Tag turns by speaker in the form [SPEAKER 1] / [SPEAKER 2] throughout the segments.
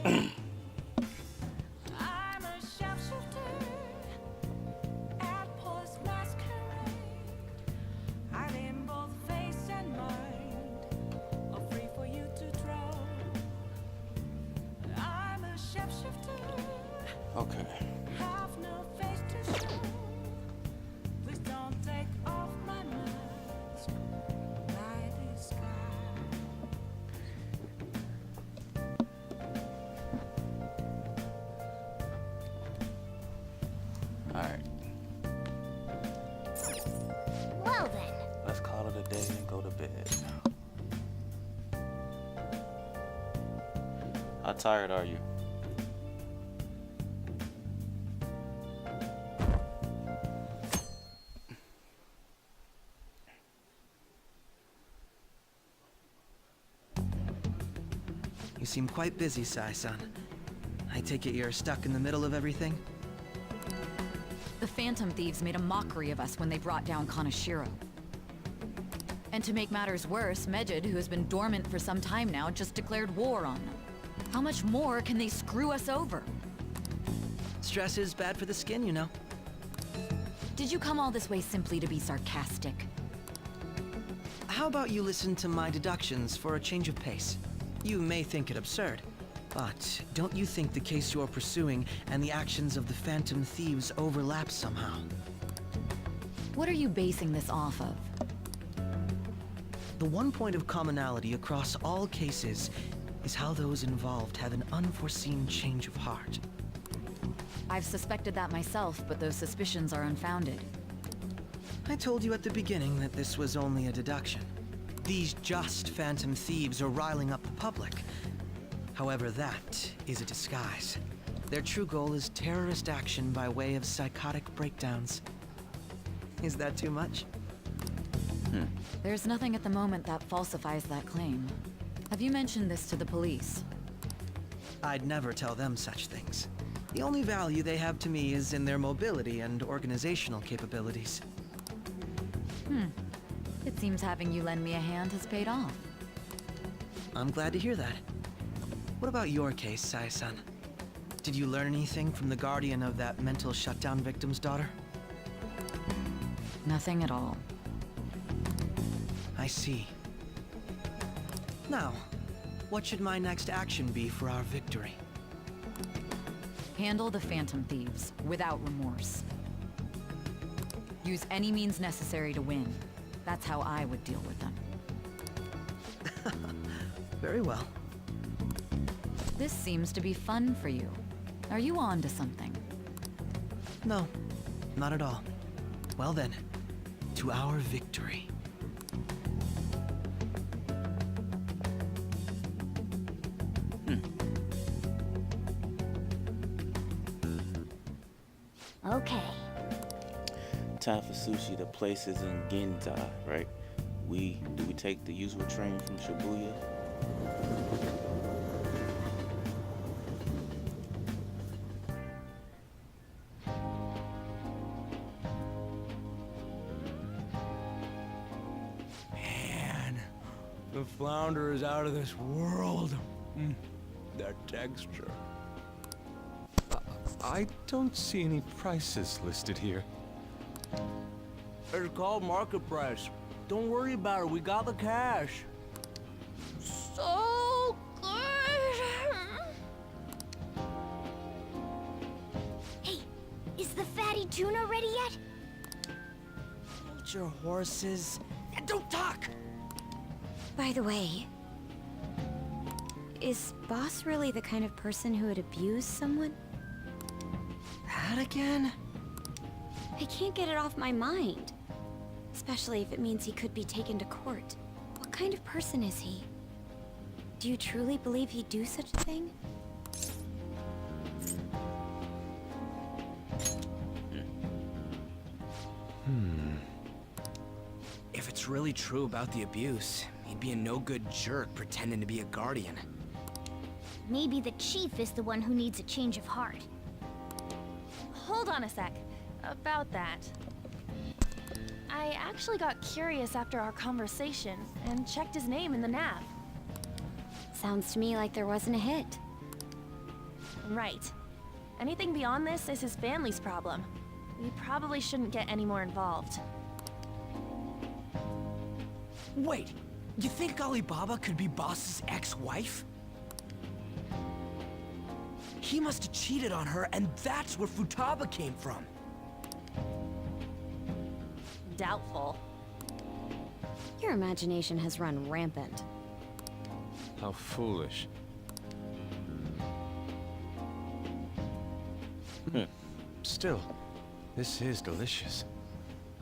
[SPEAKER 1] I'm a sharpshooter at Paul's Masquerade. I aim both face and mind, are free for you to draw. I'm a sharpshooter,
[SPEAKER 2] Okay.
[SPEAKER 1] have no face to show. Please don't take off my mask, my disguise.
[SPEAKER 2] All right.
[SPEAKER 3] Well then,
[SPEAKER 2] Let's call it a day and go to bed. How tired are you?
[SPEAKER 4] You seem quite busy, Sai-san. I take it you're stuck in the middle of everything?
[SPEAKER 5] The Phantom Thieves made a mockery of us when they brought down Kaneshiro. And to make matters worse, Mejid, who has been dormant for some time now, just declared war on them. How much more can they screw us over?
[SPEAKER 4] Stress is bad for the skin, you know.
[SPEAKER 5] Did you come all this way simply to be sarcastic?
[SPEAKER 4] How about you listen to my deductions for a change of pace? You may think it absurd, but don't you think the case you're pursuing and the actions of the Phantom Thieves overlap somehow?
[SPEAKER 5] What are you basing this off of?
[SPEAKER 4] The one point of commonality across all cases is how those involved have an unforeseen change of heart.
[SPEAKER 5] I've suspected that myself, but those suspicions are unfounded.
[SPEAKER 4] I told you at the beginning that this was only a deduction. These just Phantom Thieves are riling up the public. However, that is a disguise. Their true goal is terrorist action by way of psychotic breakdowns. Is that too much?
[SPEAKER 5] There's nothing at the moment that falsifies that claim. Have you mentioned this to the police?
[SPEAKER 4] I'd never tell them such things. The only value they have to me is in their mobility and organizational capabilities.
[SPEAKER 5] It seems having you lend me a hand has paid off.
[SPEAKER 4] I'm glad to hear that. What about your case, Sai-san? Did you learn anything from the guardian of that mental shutdown victim's daughter?
[SPEAKER 5] Nothing at all.
[SPEAKER 4] I see. Now, what should my next action be for our victory?
[SPEAKER 5] Handle the Phantom Thieves without remorse. Use any means necessary to win. That's how I would deal with them.
[SPEAKER 4] Very well.
[SPEAKER 5] This seems to be fun for you. Are you on to something?
[SPEAKER 4] No, not at all. Well then, to our victory.
[SPEAKER 3] okay.
[SPEAKER 2] Time for sushi. The place is in Ginza, right? Do we take the usual train from Shibuya?
[SPEAKER 6] Man, the flounder is out of this world. That texture. I don't see any prices listed here.
[SPEAKER 7] It's called market price. Don't worry about it. We got the cash.
[SPEAKER 3] So good. Hey, is the fatty tuna ready yet?
[SPEAKER 4] Hold your horses and don't talk!
[SPEAKER 8] By the way, is Boss really the kind of person who would abuse someone?
[SPEAKER 4] That again?
[SPEAKER 8] I can't get it off my mind. Especially if it means he could be taken to court. What kind of person is he? Do you truly believe he'd do such a thing?
[SPEAKER 7] If it's really true about the abuse, he'd be a no-good jerk pretending to be a guardian.
[SPEAKER 3] Maybe the chief is the one who needs a change of heart.
[SPEAKER 9] Hold on a sec. About that. I actually got curious after our conversation and checked his name in the nav.
[SPEAKER 8] Sounds to me like there wasn't a hit.
[SPEAKER 9] Right. Anything beyond this is his family's problem. We probably shouldn't get any more involved.
[SPEAKER 7] Wait, you think Alibaba could be Boss's ex-wife? He must have cheated on her, and that's where Futaba came from.
[SPEAKER 9] Doubtful.
[SPEAKER 8] Your imagination has run rampant.
[SPEAKER 10] How foolish. Still, this is delicious.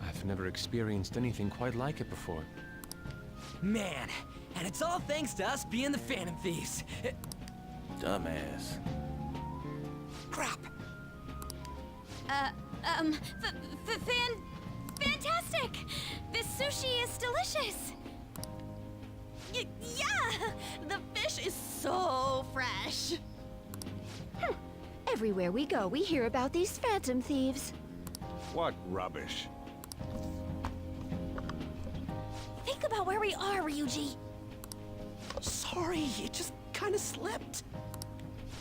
[SPEAKER 10] I've never experienced anything quite like it before.
[SPEAKER 7] Man, and it's all thanks to us being the Phantom Thieves.
[SPEAKER 2] Dumbass.
[SPEAKER 7] Crap.
[SPEAKER 8] Fantastic! This sushi is delicious!
[SPEAKER 9] Yeah! The fish is so fresh!
[SPEAKER 8] Everywhere we go, we hear about these Phantom Thieves.
[SPEAKER 10] What rubbish.
[SPEAKER 9] Think about where we are, Ryuji.
[SPEAKER 7] Sorry, it just kind of slipped.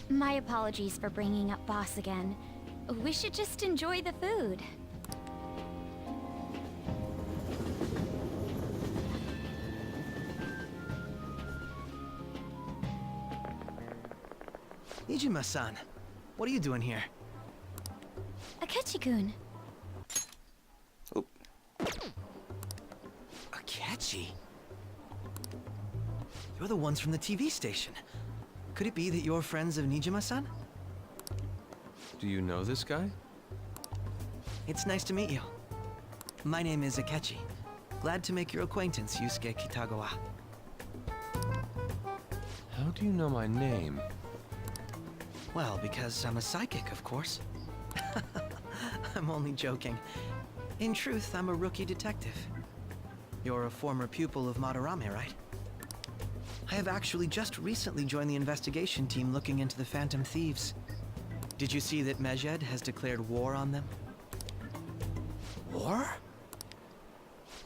[SPEAKER 8] My apologies for bringing up Boss again. We should just enjoy the food.
[SPEAKER 4] Nijima-san, what are you doing here?
[SPEAKER 8] Akechi-kun.
[SPEAKER 2] Oop.
[SPEAKER 4] Akechi? You're the ones from the TV station. Could it be that you're friends of Nijima-san?
[SPEAKER 10] Do you know this guy?
[SPEAKER 4] It's nice to meet you. My name is Akechi. Glad to make your acquaintance, Yusuke Kitagawa.
[SPEAKER 10] How do you know my name?
[SPEAKER 4] Well, because I'm a psychic, of course. I'm only joking. In truth, I'm a rookie detective. You're a former pupil of Madarame, right? I have actually just recently joined the investigation team looking into the Phantom Thieves. Did you see that Medjed has declared war on them?
[SPEAKER 7] War?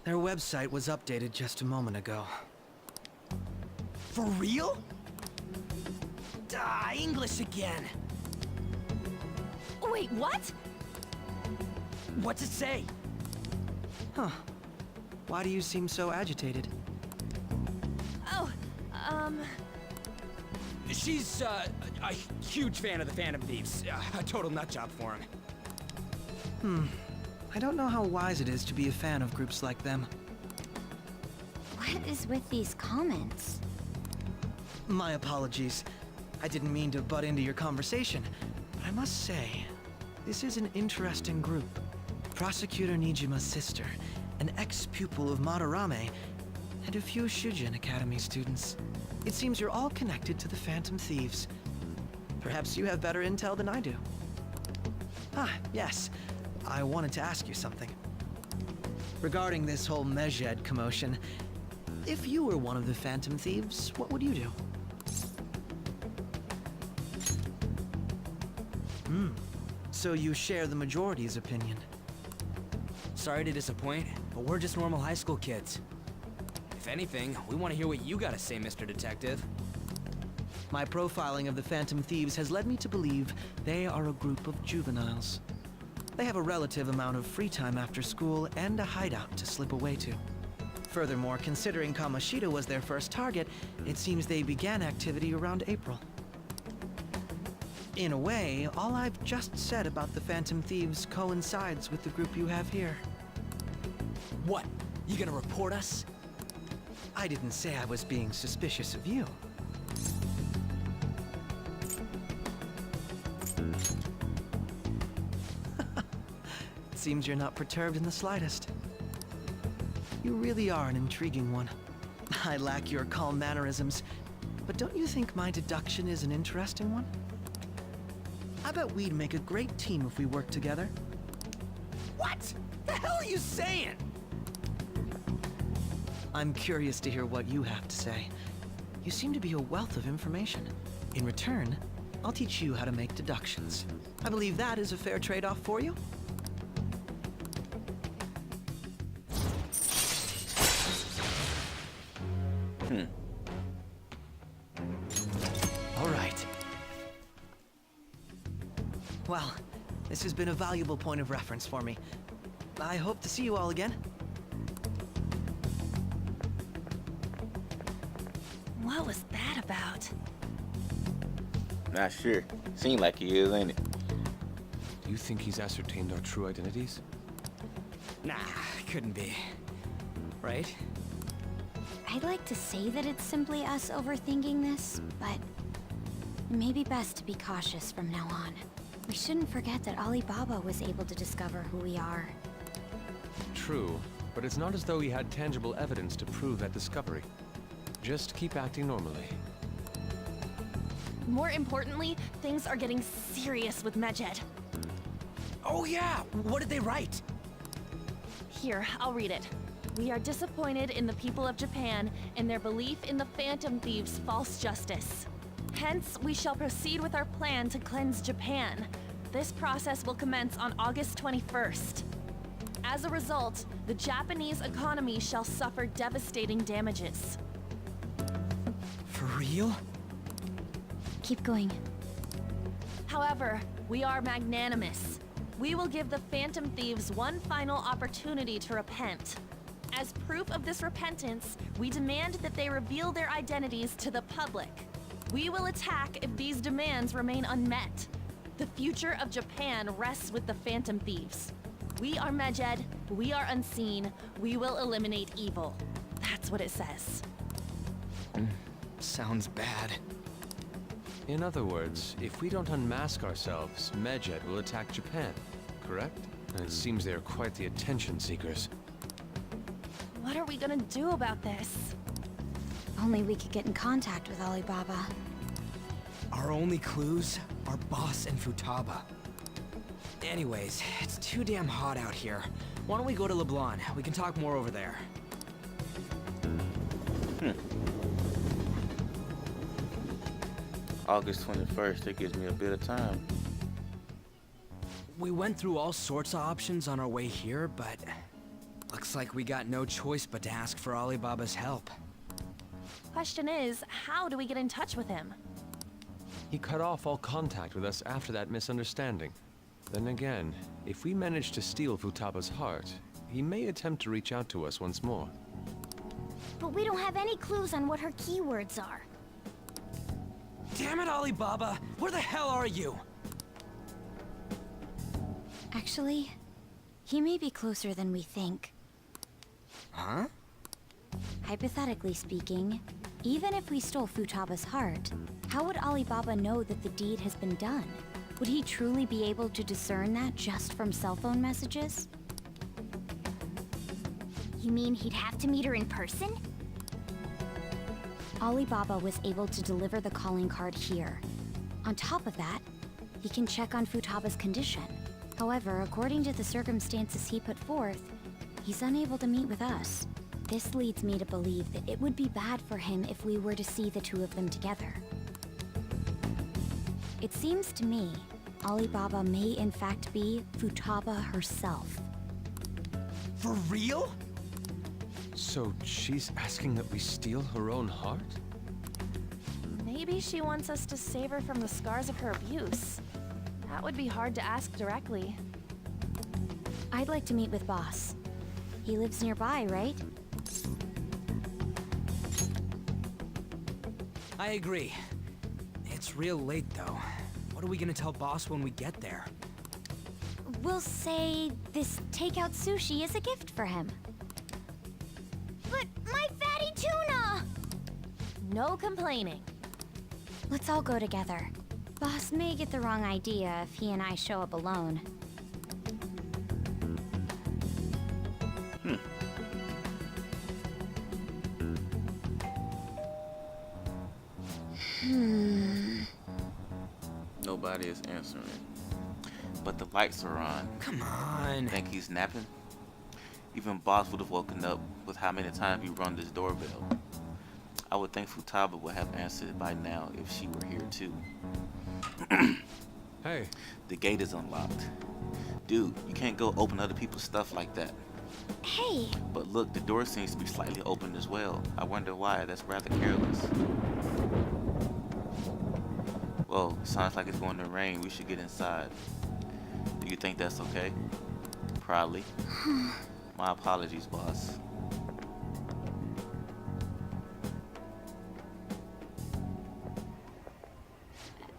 [SPEAKER 4] Their website was updated just a moment ago.
[SPEAKER 7] For real? English again.
[SPEAKER 9] Wait, what?
[SPEAKER 7] What's it say?
[SPEAKER 4] Huh. Why do you seem so agitated?
[SPEAKER 9] Oh,
[SPEAKER 7] She's, a huge fan of the Phantom Thieves. A total nutjob for him.
[SPEAKER 4] I don't know how wise it is to be a fan of groups like them.
[SPEAKER 8] What is with these comments?
[SPEAKER 4] My apologies. I didn't mean to butt into your conversation, but I must say, this is an interesting group. Prosecutor Nijima's sister, an ex-pupil of Madarame, and a few Shujin Academy students. It seems you're all connected to the Phantom Thieves. Perhaps you have better intel than I do. Ah, yes. I wanted to ask you something. Regarding this whole Medjed commotion, if you were one of the Phantom Thieves, what would you do? So you share the majority's opinion.
[SPEAKER 7] Sorry to disappoint, but we're just normal high school kids. If anything, we want to hear what you gotta say, Mr. Detective.
[SPEAKER 4] My profiling of the Phantom Thieves has led me to believe they are a group of juveniles. They have a relative amount of free time after school and a hideout to slip away to. Furthermore, considering Kamoshida was their first target, it seems they began activity around April. In a way, all I've just said about the Phantom Thieves coincides with the group you have here.
[SPEAKER 7] What? You gonna report us?
[SPEAKER 4] I didn't say I was being suspicious of you. It seems you're not perturbed in the slightest. You really are an intriguing one. I lack your calm mannerisms, but don't you think my deduction is an interesting one? I bet we'd make a great team if we worked together.
[SPEAKER 7] What? The hell are you saying?
[SPEAKER 4] I'm curious to hear what you have to say. You seem to be a wealth of information. In return, I'll teach you how to make deductions. I believe that is a fair trade-off for you. All right. Well, this has been a valuable point of reference for me. I hope to see you all again.
[SPEAKER 9] What was that about?
[SPEAKER 2] Not sure. Seemed like he is, ain't it?
[SPEAKER 10] Do you think he's ascertained our true identities?
[SPEAKER 7] Nah, couldn't be. Right?
[SPEAKER 8] I'd like to say that it's simply us overthinking this, but it may be best to be cautious from now on. We shouldn't forget that Alibaba was able to discover who we are.
[SPEAKER 10] True, but it's not as though he had tangible evidence to prove that discovery. Just keep acting normally.
[SPEAKER 9] More importantly, things are getting serious with Medjed.
[SPEAKER 7] Oh yeah! What did they write?
[SPEAKER 9] Here, I'll read it. We are disappointed in the people of Japan and their belief in the Phantom Thieves' false justice. Hence, we shall proceed with our plan to cleanse Japan. This process will commence on August 21st. As a result, the Japanese economy shall suffer devastating damages.
[SPEAKER 7] For real?
[SPEAKER 8] Keep going.
[SPEAKER 9] However, we are magnanimous. We will give the Phantom Thieves one final opportunity to repent. As proof of this repentance, we demand that they reveal their identities to the public. We will attack if these demands remain unmet. The future of Japan rests with the Phantom Thieves. We are Medjed, we are unseen, we will eliminate evil. That's what it says.
[SPEAKER 7] Sounds bad.
[SPEAKER 10] In other words, if we don't unmask ourselves, Medjed will attack Japan, correct? And it seems they are quite the attention seekers.
[SPEAKER 9] What are we gonna do about this?
[SPEAKER 8] Only we could get in contact with Alibaba.
[SPEAKER 7] Our only clues are Boss and Futaba. Anyways, it's too damn hot out here. Why don't we go to LeBlanc? We can talk more over there.
[SPEAKER 2] August 21st, that gives me a bit of time.
[SPEAKER 7] We went through all sorts of options on our way here, but looks like we got no choice but to ask for Alibaba's help.
[SPEAKER 9] Question is, how do we get in touch with him?
[SPEAKER 10] He cut off all contact with us after that misunderstanding. Then again, if we manage to steal Futaba's heart, he may attempt to reach out to us once more.
[SPEAKER 3] But we don't have any clues on what her keywords are.
[SPEAKER 7] Damn it, Alibaba! Where the hell are you?
[SPEAKER 8] Actually, he may be closer than we think.
[SPEAKER 7] Huh?
[SPEAKER 8] Hypothetically speaking, even if we stole Futaba's heart, how would Alibaba know that the deed has been done? Would he truly be able to discern that just from cell phone messages?
[SPEAKER 3] You mean he'd have to meet her in person?
[SPEAKER 8] Alibaba was able to deliver the calling card here. On top of that, he can check on Futaba's condition. However, according to the circumstances he put forth, he's unable to meet with us. This leads me to believe that it would be bad for him if we were to see the two of them together. It seems to me, Alibaba may in fact be Futaba herself.
[SPEAKER 7] For real?
[SPEAKER 10] So she's asking that we steal her own heart?
[SPEAKER 9] Maybe she wants us to save her from the scars of her abuse. That would be hard to ask directly.
[SPEAKER 8] I'd like to meet with Boss. He lives nearby, right?
[SPEAKER 7] I agree. It's real late, though. What are we gonna tell Boss when we get there?
[SPEAKER 8] We'll say this takeout sushi is a gift for him.
[SPEAKER 3] But my fatty tuna!
[SPEAKER 9] No complaining.
[SPEAKER 8] Let's all go together. Boss may get the wrong idea if he and I show up alone.
[SPEAKER 2] Nobody is answering. But the lights are on.
[SPEAKER 7] Come on.
[SPEAKER 2] Think he's napping? Even Boss would have woken up with how many times he rung this doorbell. I would think Futaba would have answered by now if she were here too.
[SPEAKER 10] Hey,
[SPEAKER 2] The gate is unlocked. Dude, you can't go open other people's stuff like that.
[SPEAKER 3] Hey,
[SPEAKER 2] But look, the door seems to be slightly open as well. I wonder why. That's rather careless. Whoa, sounds like it's going to rain. We should get inside. Do you think that's okay? Probably. My apologies, boss.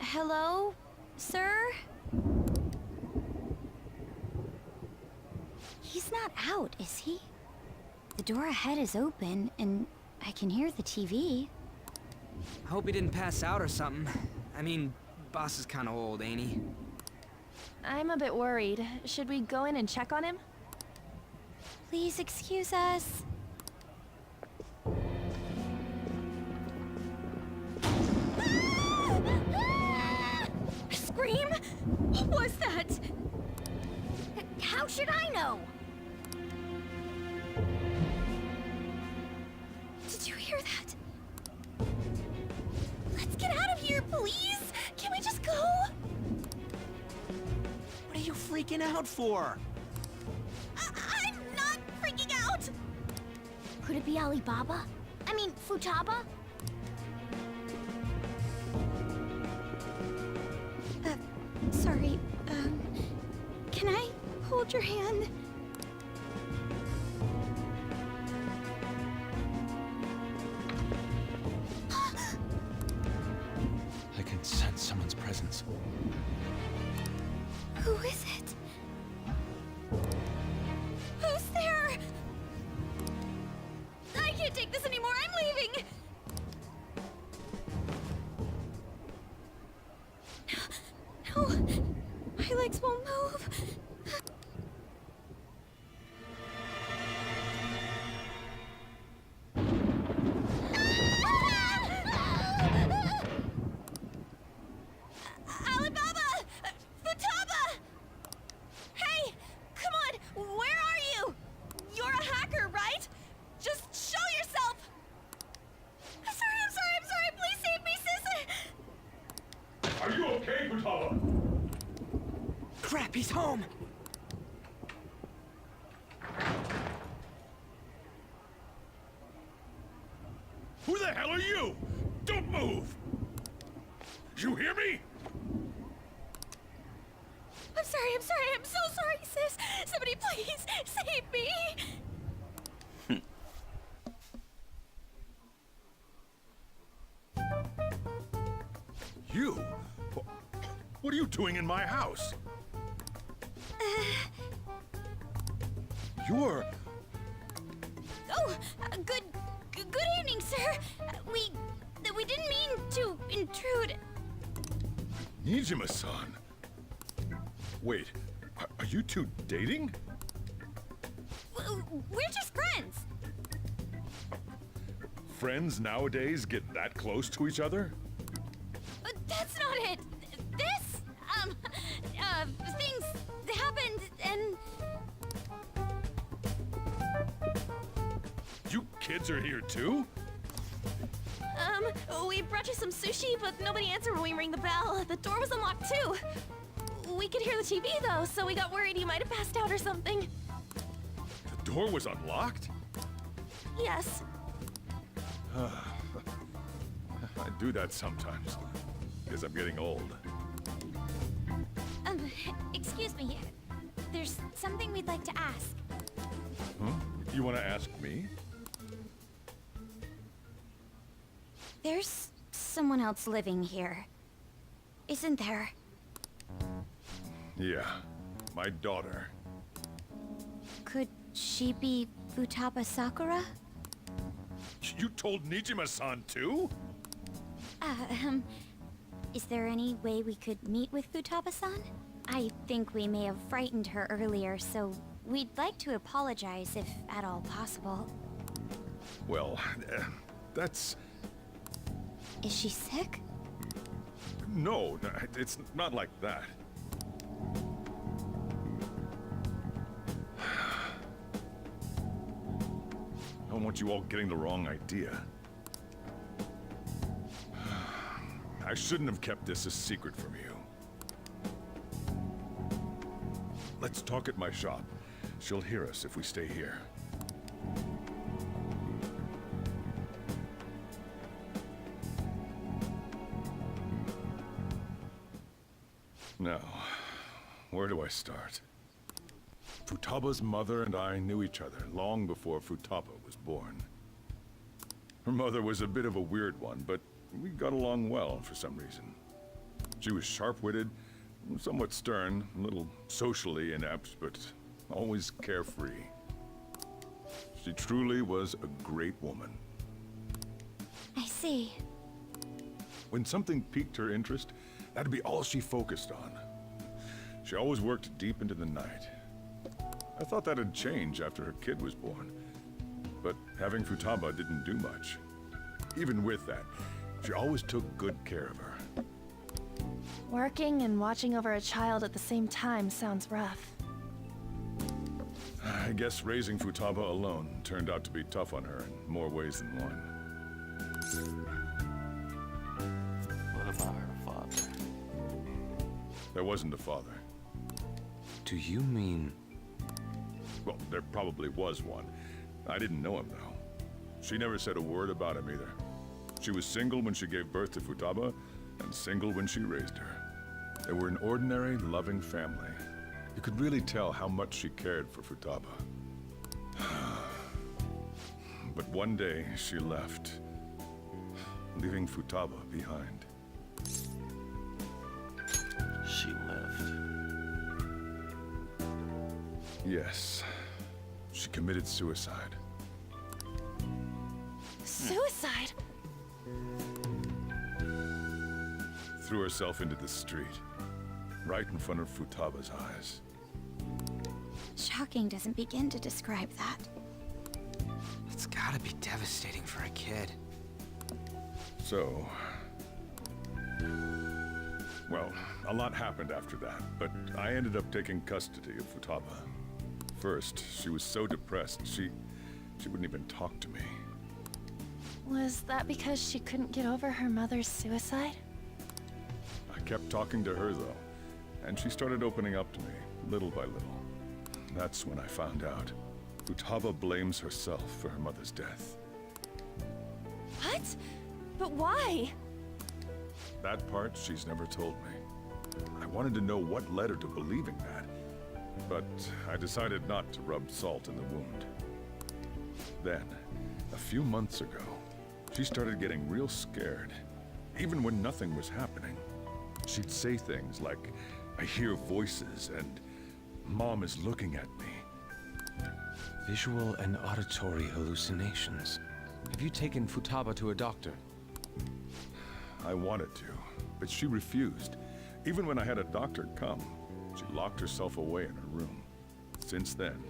[SPEAKER 8] Hello, sir? He's not out, is he? The door ahead is open, and I can hear the TV.
[SPEAKER 7] I hope he didn't pass out or something. I mean, boss is kinda old, ain't he?
[SPEAKER 9] I'm a bit worried. Should we go in and check on him?
[SPEAKER 8] Please excuse us.
[SPEAKER 3] Scream? What was that? How should I know? Did you hear that? Let's get out of here, please! Can we just go?
[SPEAKER 7] What are you freaking out for?
[SPEAKER 3] I'm not freaking out! Could it be Alibaba? I mean, Futaba? Sorry, can I hold your hand?
[SPEAKER 10] I can sense someone's presence.
[SPEAKER 3] Who is it? Who's there? I can't take this anymore. I'm leaving. No, my legs won't move. Alibaba! Futaba! Hey! Come on! Where are you? You're a hacker, right? Just show yourself! I'm sorry! Please save me, sis!
[SPEAKER 11] Are you okay, Futaba?
[SPEAKER 7] Crap, he's home!
[SPEAKER 11] Who the hell are you? Don't move! You hear me?
[SPEAKER 3] I'm sorry, I'm so sorry, sis! Somebody please save me!
[SPEAKER 11] You? What are you doing in my house? You're...
[SPEAKER 3] Oh, good evening, sir. We didn't mean to intrude.
[SPEAKER 11] Nijima-san. Wait, are you two dating?
[SPEAKER 3] We're just friends.
[SPEAKER 11] Friends nowadays get that close to each other?
[SPEAKER 3] That's not it. This, things happened and...
[SPEAKER 11] You kids are here too?
[SPEAKER 9] We brought you some sushi, but nobody answered when we rang the bell. The door was unlocked too. We could hear the TV though, so we got worried you might have passed out or something.
[SPEAKER 11] The door was unlocked?
[SPEAKER 9] Yes.
[SPEAKER 11] I do that sometimes. Because I'm getting old.
[SPEAKER 8] Excuse me. There's something we'd like to ask.
[SPEAKER 11] Huh? You want to ask me?
[SPEAKER 8] There's someone else living here. Isn't there?
[SPEAKER 11] Yeah, my daughter.
[SPEAKER 8] Could she be Futaba Sakura?
[SPEAKER 11] You told Nijima-san too?
[SPEAKER 8] Is there any way we could meet with Futaba-san? I think we may have frightened her earlier, so we'd like to apologize if at all possible.
[SPEAKER 11] Well, that's...
[SPEAKER 8] Is she sick?
[SPEAKER 11] No, it's not like that. I don't want you all getting the wrong idea. I shouldn't have kept this a secret from you. Let's talk at my shop. She'll hear us if we stay here. Now, where do I start? Futaba's mother and I knew each other long before Futaba was born. Her mother was a bit of a weird one, but we got along well for some reason. She was sharp-witted, somewhat stern, a little socially inept, but always carefree. She truly was a great woman.
[SPEAKER 8] I see.
[SPEAKER 11] When something piqued her interest, that'd be all she focused on. She always worked deep into the night. I thought that'd change after her kid was born, but having Futaba didn't do much. Even with that, she always took good care of her.
[SPEAKER 9] Working and watching over a child at the same time sounds rough.
[SPEAKER 11] I guess raising Futaba alone turned out to be tough on her in more ways than one.
[SPEAKER 2] What about her father?
[SPEAKER 11] There wasn't a father.
[SPEAKER 10] Do you mean...
[SPEAKER 11] Well, there probably was one. I didn't know him, though. She never said a word about him either. She was single when she gave birth to Futaba, and single when she raised her. They were an ordinary, loving family. You could really tell how much she cared for Futaba. But one day, she left, leaving Futaba behind.
[SPEAKER 2] She left.
[SPEAKER 11] Yes. She committed suicide.
[SPEAKER 9] Suicide?
[SPEAKER 11] Threw herself into the street, right in front of Futaba's eyes.
[SPEAKER 8] Shocking doesn't begin to describe that.
[SPEAKER 7] It's gotta be devastating for a kid.
[SPEAKER 11] So... Well, a lot happened after that, but I ended up taking custody of Futaba. First, she was so depressed, she wouldn't even talk to me.
[SPEAKER 9] Was that because she couldn't get over her mother's suicide?
[SPEAKER 11] I kept talking to her, though, and she started opening up to me, little by little. That's when I found out. Futaba blames herself for her mother's death.
[SPEAKER 9] What? But why?
[SPEAKER 11] That part she's never told me. I wanted to know what led her to believing that, but I decided not to rub salt in the wound. Then, a few months ago, she started getting real scared, even when nothing was happening. She'd say things like, "I hear voices," and "Mom is looking at me."
[SPEAKER 10] Visual and auditory hallucinations. Have you taken Futaba to a doctor?
[SPEAKER 11] I wanted to, but she refused. Even when I had a doctor come, she locked herself away in her room. Since then,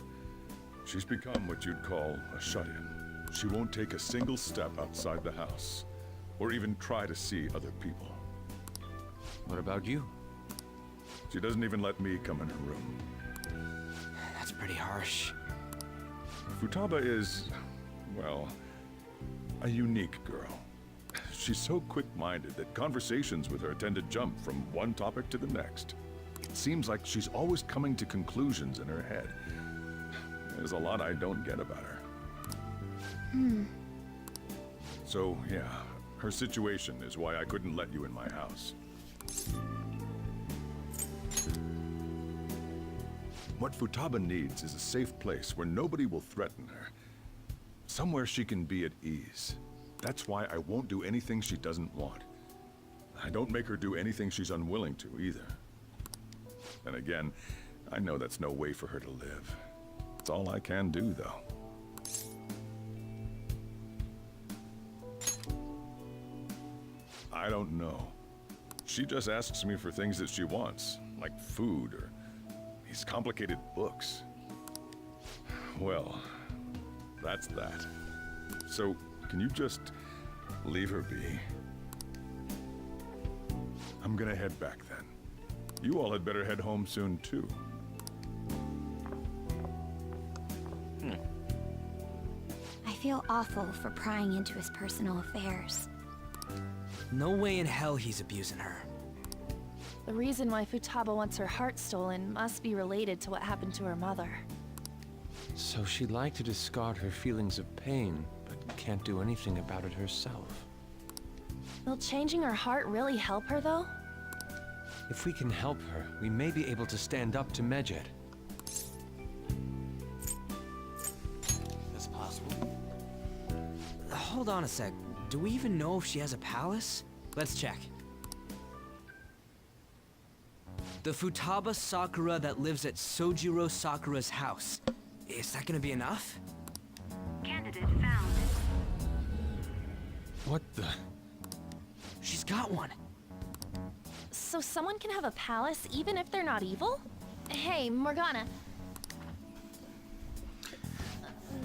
[SPEAKER 11] she's become what you'd call a shut-in. She won't take a single step outside the house, or even try to see other people.
[SPEAKER 10] What about you?
[SPEAKER 11] She doesn't even let me come in her room.
[SPEAKER 7] That's pretty harsh.
[SPEAKER 11] Futaba is, well, a unique girl. She's so quick-minded that conversations with her tend to jump from one topic to the next. It seems like she's always coming to conclusions in her head. There's a lot I don't get about her. So, yeah, her situation is why I couldn't let you in my house. What Futaba needs is a safe place where nobody will threaten her. Somewhere she can be at ease. That's why I won't do anything she doesn't want. I don't make her do anything she's unwilling to, either. And again, I know that's no way for her to live. It's all I can do, though. I don't know. She just asks me for things that she wants, like food or these complicated books. Well, that's that. So, can you just leave her be? I'm gonna head back then. You all had better head home soon, too.
[SPEAKER 8] I feel awful for prying into his personal affairs.
[SPEAKER 7] No way in hell he's abusing her.
[SPEAKER 9] The reason why Futaba wants her heart stolen must be related to what happened to her mother.
[SPEAKER 10] So she'd like to discard her feelings of pain, but can't do anything about it herself.
[SPEAKER 9] Will changing her heart really help her, though?
[SPEAKER 10] If we can help her, we may be able to stand up to Medjed.
[SPEAKER 2] That's possible.
[SPEAKER 7] Hold on a sec. Do we even know if she has a palace? Let's check. The Futaba Sakura that lives at Sojiro Sakura's house. Is that gonna be enough?
[SPEAKER 8] Candidate found.
[SPEAKER 10] What the?
[SPEAKER 7] She's got one.
[SPEAKER 9] So someone can have a palace even if they're not evil? Hey, Morgana.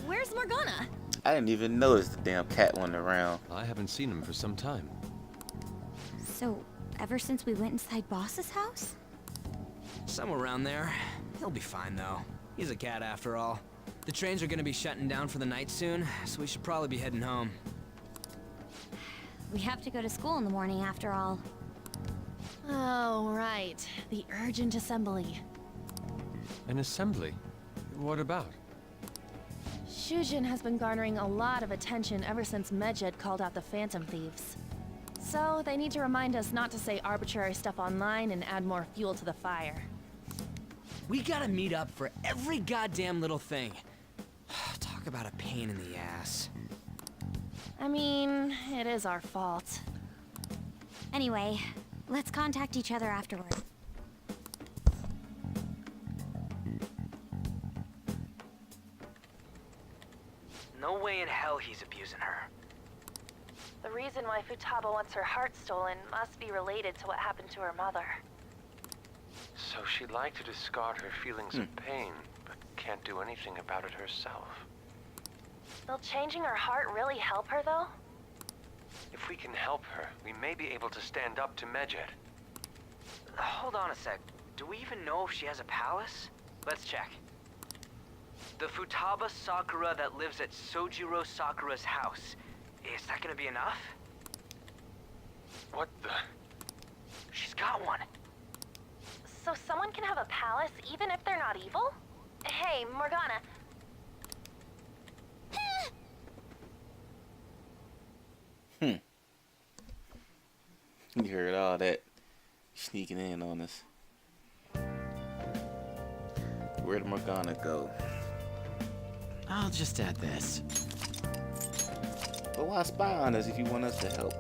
[SPEAKER 9] Where's Morgana?
[SPEAKER 2] I didn't even notice the damn cat went around.
[SPEAKER 10] I haven't seen him for some time.
[SPEAKER 8] So, ever since we went inside Boss's house?
[SPEAKER 7] Somewhere around there. He'll be fine, though. He's a cat after all. The trains are gonna be shutting down for the night soon, so we should probably be heading home.
[SPEAKER 8] We have to go to school in the morning after all.
[SPEAKER 9] Oh, right. The urgent assembly.
[SPEAKER 10] An assembly? What about?
[SPEAKER 9] Shujin has been garnering a lot of attention ever since Medjed called out the Phantom Thieves. So, they need to remind us not to say arbitrary stuff online and add more fuel to the fire.
[SPEAKER 7] We gotta meet up for every goddamn little thing. Talk about a pain in the ass.
[SPEAKER 9] I mean, it is our fault.
[SPEAKER 8] Anyway, let's contact each other afterward.
[SPEAKER 7] No way in hell he's abusing her.
[SPEAKER 9] The reason why Futaba wants her heart stolen must be related to what happened to her mother.
[SPEAKER 10] So she'd like to discard her feelings of pain, but can't do anything about it herself.
[SPEAKER 9] Will changing her heart really help her, though?
[SPEAKER 10] If we can help her, we may be able to stand up to Medjed.
[SPEAKER 7] Hold on a sec. Do we even know if she has a palace? Let's check. The Futaba Sakura that lives at Sojiro Sakura's house. Is that gonna be enough?
[SPEAKER 10] What the?
[SPEAKER 7] She's got one.
[SPEAKER 9] So someone can have a palace even if they're not evil? Hey, Morgana.
[SPEAKER 2] You heard all that sneaking in on us. Where'd Morgana go?
[SPEAKER 12] I'll just add this.
[SPEAKER 2] But why spy on us if you want us to help?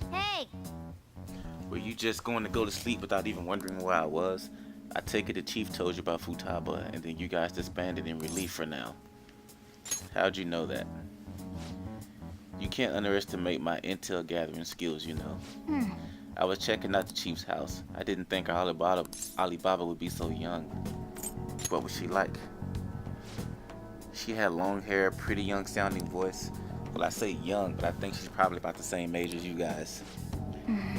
[SPEAKER 8] Hey!
[SPEAKER 2] Were you just going to go to sleep without even wondering where I was? I take it the chief told you about Futaba, and then you guys disbanded in relief for now. How'd you know that? You can't underestimate my intel gathering skills, you know. I was checking out the chief's house. I didn't think Alibaba would be so young. What was she like? She had long hair, pretty young sounding voice. Well, I say young, but I think she's probably about the same age as you guys.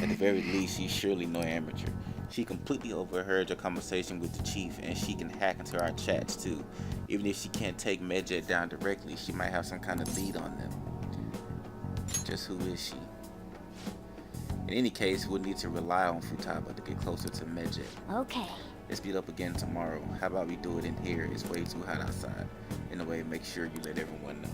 [SPEAKER 2] At the very least, she's surely no amateur. She completely overheard your conversation with the chief, and she can hack into our chats too. Even if she can't take Medjed down directly, she might have some kind of lead on them. Just who is she? In any case, we'll need to rely on Futaba to get closer to Medjed.
[SPEAKER 8] Okay.
[SPEAKER 2] Let's meet up again tomorrow. How about we do it in here? It's way too hot outside. In a way, make sure you let everyone know.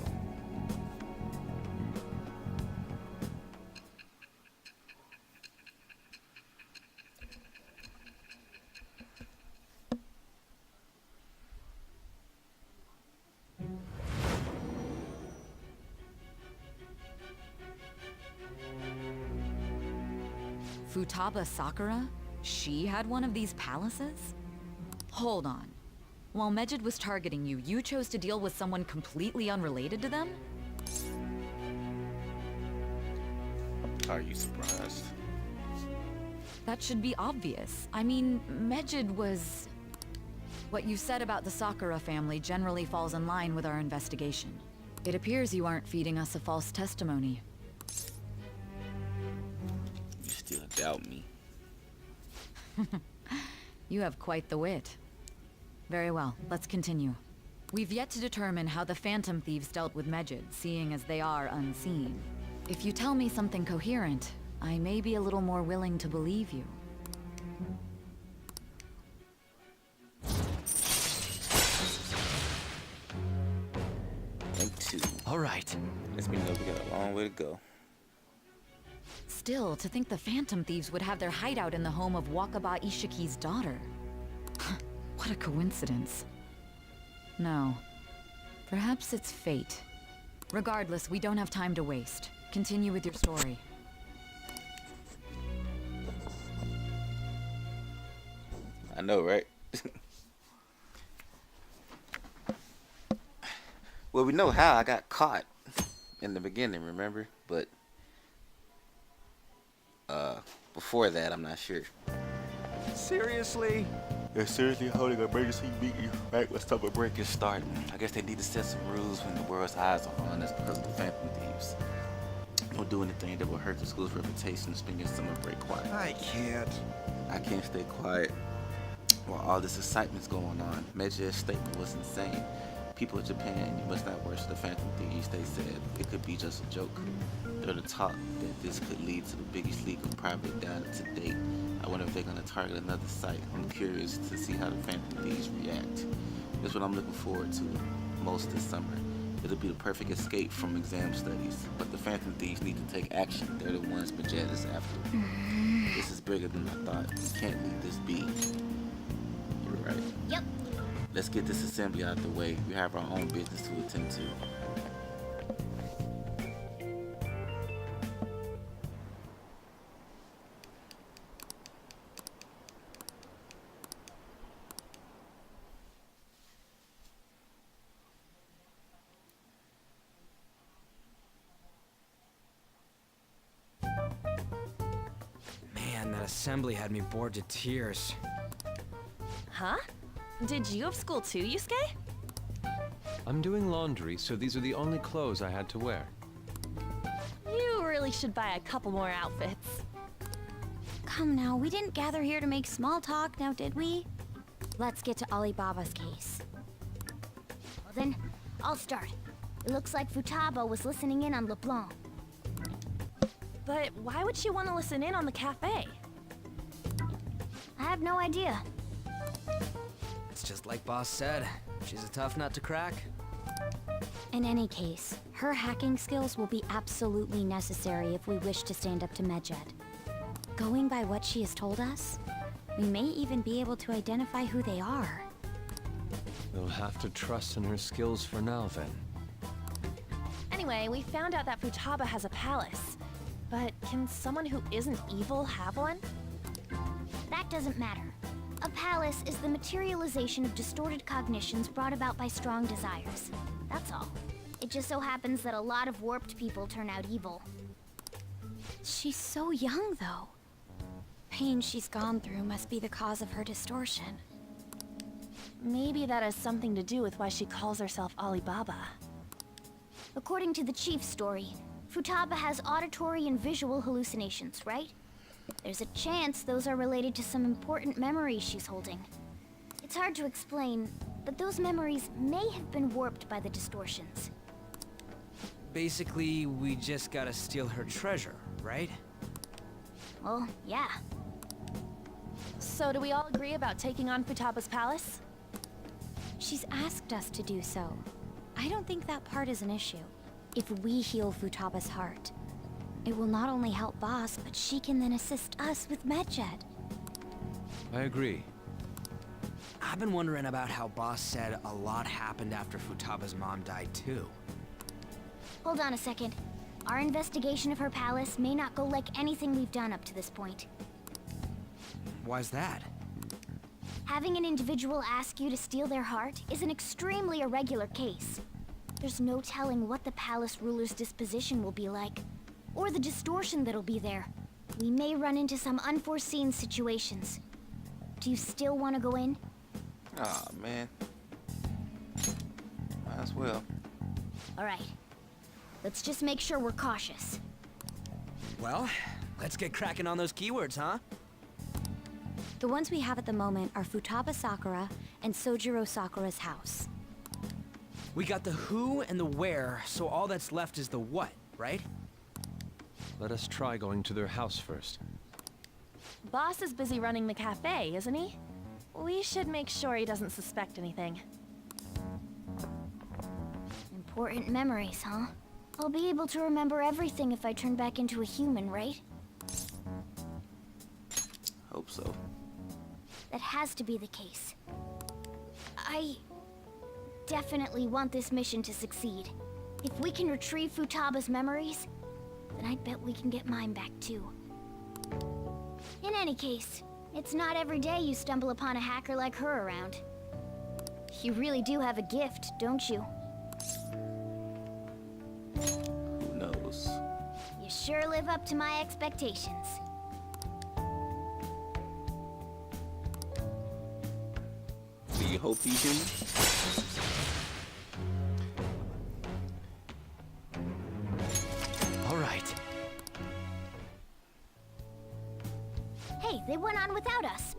[SPEAKER 5] Futaba Sakura? She had one of these palaces? Hold on. While Medjed was targeting you, you chose to deal with someone completely unrelated to them?
[SPEAKER 2] Are you surprised?
[SPEAKER 5] That should be obvious. I mean, Medjed was... What you said about the Sakura family generally falls in line with our investigation. It appears you aren't feeding us a false testimony.
[SPEAKER 2] You still doubt me?
[SPEAKER 5] You have quite the wit. Very well, let's continue. We've yet to determine how the Phantom Thieves dealt with Medjed, seeing as they are unseen. If you tell me something coherent, I may be a little more willing to believe you.
[SPEAKER 2] too.
[SPEAKER 12] All right.
[SPEAKER 2] Lets me know we got a long way to go.
[SPEAKER 5] Still, to think the Phantom Thieves would have their hideout in the home of Wakaba Ishiki's daughter. What a coincidence. No. Perhaps it's fate. Regardless, we don't have time to waste. Continue with your story.
[SPEAKER 2] I know, right? Well, we know how I got caught in the beginning, remember? But before that, I'm not sure.
[SPEAKER 6] Seriously?
[SPEAKER 2] They're seriously holding an emergency meeting right when summer break is starting. I guess they need to set some rules when the world's eyes are on us because of the Phantom Thieves. Don't do anything that will hurt the school's reputation. Spend your summer break quiet.
[SPEAKER 6] I can't.
[SPEAKER 2] I can't stay quiet while all this excitement's going on. Medjed's statement was insane. People in Japan, you must not worship the Phantom Thieves, they said. It could be just a joke. They're the talk that this could lead to the biggest leak of private data to date. I wonder if they're going to target another site. I'm curious to see how the Phantom Thieves react. That's what I'm looking forward to most this summer. It'll be the perfect escape from exam studies. But the Phantom Thieves need to take action. They're the ones Medjed is after. This is bigger than I thought. You can't leave this be. You're right.
[SPEAKER 8] Yep.
[SPEAKER 2] Let's get this assembly out of the way. We have our own business to attend to.
[SPEAKER 6] Man, that assembly had me bored to tears.
[SPEAKER 9] Huh? Did you have school too, Yusuke?
[SPEAKER 10] I'm doing laundry, so these are the only clothes I had to wear.
[SPEAKER 9] You really should buy a couple more outfits.
[SPEAKER 8] Come now, we didn't gather here to make small talk, now did we? Let's get to Alibaba's case. Well then, I'll start. It looks like Futaba was listening in on LeBlanc.
[SPEAKER 9] But why would she want to listen in on the cafe?
[SPEAKER 8] I have no idea.
[SPEAKER 4] It's just like Boss said. She's a tough nut to crack.
[SPEAKER 8] In any case, her hacking skills will be absolutely necessary if we wish to stand up to Medjed. Going by what she has told us, we may even be able to identify who they are.
[SPEAKER 10] We'll have to trust in her skills for now, then.
[SPEAKER 9] Anyway, we found out that Futaba has a palace. But can someone who isn't evil have one?
[SPEAKER 8] That doesn't matter. A palace is the materialization of distorted cognitions brought about by strong desires. That's all. It just so happens that a lot of warped people turn out evil. She's so young, though. Pain she's gone through must be the cause of her distortion.
[SPEAKER 9] Maybe that has something to do with why she calls herself Alibaba.
[SPEAKER 8] According to the chief's story, Futaba has auditory and visual hallucinations, right? There's a chance those are related to some important memories she's holding. It's hard to explain, but those memories may have been warped by the distortions.
[SPEAKER 6] Basically, we just gotta steal her treasure, right?
[SPEAKER 8] Well, yeah.
[SPEAKER 9] So do we all agree about taking on Futaba's palace?
[SPEAKER 8] She's asked us to do so. I don't think that part is an issue. If we heal Futaba's heart, it will not only help Boss, but she can then assist us with Medjed.
[SPEAKER 10] I agree.
[SPEAKER 4] I've been wondering about how Boss said a lot happened after Futaba's mom died too.
[SPEAKER 8] Hold on a second. Our investigation of her palace may not go like anything we've done up to this point.
[SPEAKER 4] Why's that?
[SPEAKER 8] Having an individual ask you to steal their heart is an extremely irregular case. There's no telling what the palace ruler's disposition will be like, or the distortion that'll be there. We may run into some unforeseen situations. Do you still want to go in?
[SPEAKER 2] Aw, man. Might as well.
[SPEAKER 8] All right. Let's just make sure we're cautious.
[SPEAKER 4] Well, let's get cracking on those keywords, huh?
[SPEAKER 8] The ones we have at the moment are Futaba Sakura and Sojiro Sakura's house.
[SPEAKER 4] We got the who and the where, so all that's left is the what, right?
[SPEAKER 10] Let us try going to their house first.
[SPEAKER 9] Boss is busy running the cafe, isn't he? We should make sure he doesn't suspect anything.
[SPEAKER 8] Important memories, huh? I'll be able to remember everything if I turn back into a human, right?
[SPEAKER 2] Hope so.
[SPEAKER 8] That has to be the case. I definitely want this mission to succeed. If we can retrieve Futaba's memories, then I bet we can get mine back too. In any case, it's not every day you stumble upon a hacker like her around. You really do have a gift, don't you?
[SPEAKER 2] Who knows?
[SPEAKER 8] You sure live up to my expectations.
[SPEAKER 2] Do you hope he's human?
[SPEAKER 4] All right.
[SPEAKER 8] Hey, they went on without us.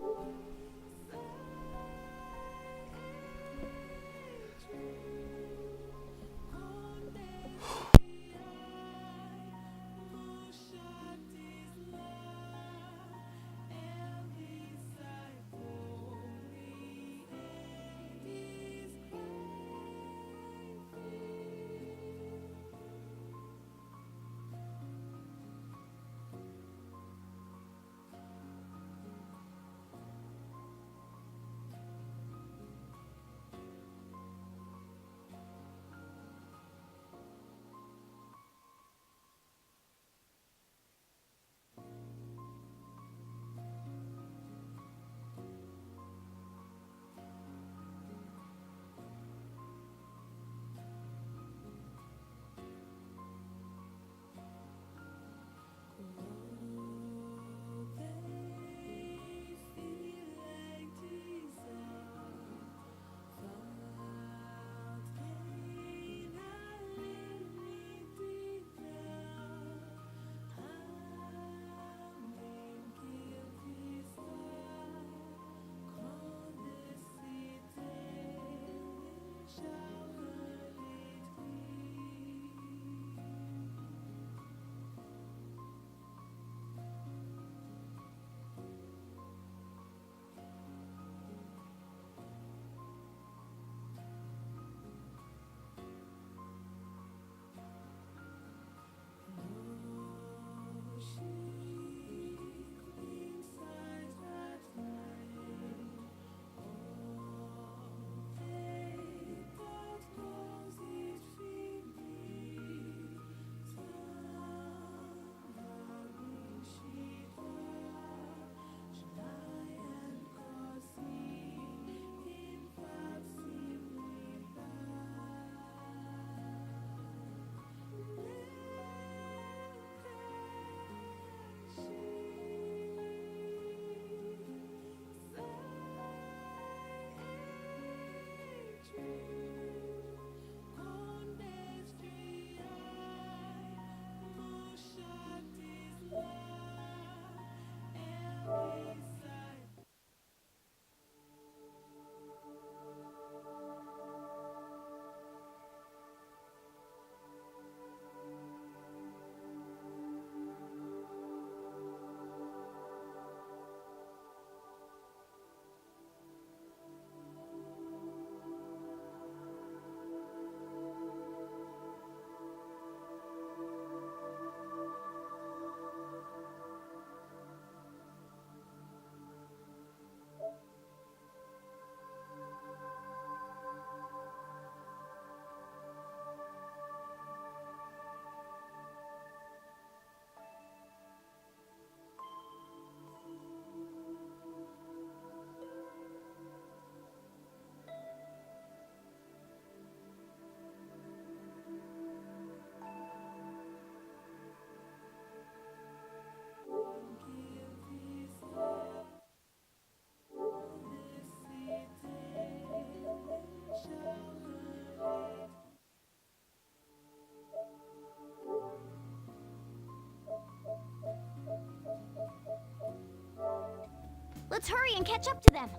[SPEAKER 8] Let's hurry and catch up to them.